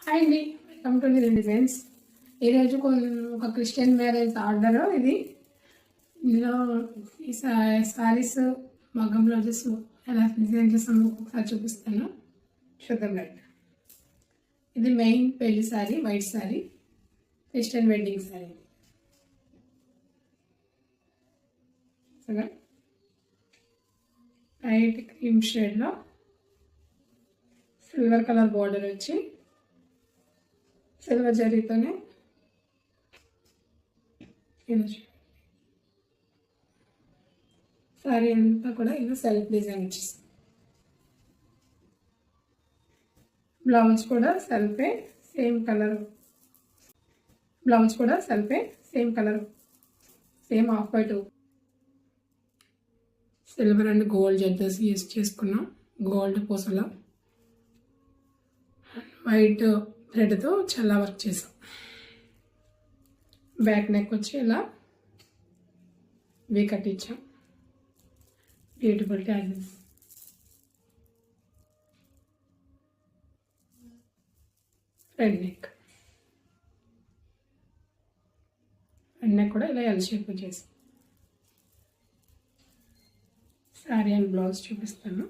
Hi అండి, welcome to the designs. ఈరోజు ఒక క్రిస్టియన్ మ్యారేజ్ ఆర్డర్. ఇందులో ఈ శారీస్ మగ్గం బ్లౌజెస్ ఎలా డిజైన్ చేస్తామో ఒకసారి చూపిస్తాను, చూద్దాం రైట్. ఇది మెయిన్ పెళ్లి sari, white sari, Christian wedding sari. Light cream షేడ్లో సిల్వర్ కలర్ బార్డర్ వచ్చి సిల్వర్ జరీతోనే సారీ అంతా కూడా ఇలా సెల్ఫ్ డిజైన్ వచ్చేస్తుంది. బ్లౌజ్ కూడా సెల్ఫే, సేమ్ కలర్. బ్లౌజ్ కూడా సెల్ఫే, same colour, same off white silver and gold జడ్జెస్ యూజ్ చేసుకున్నాం. గోల్డ్ పూసల వైట్ థ్రెడ్తో చాలా వర్క్ చేసాం. బ్యాక్ నెక్ వచ్చి ఇలా వీ కట్ ఇచ్చాం. Beautiful tassels. ఫ్రంట్ నెక్ కూడా ఇలా ఎల్ షేప్ చేసాం. శారీ అండ్ బ్లౌజ్ చూపిస్తాను.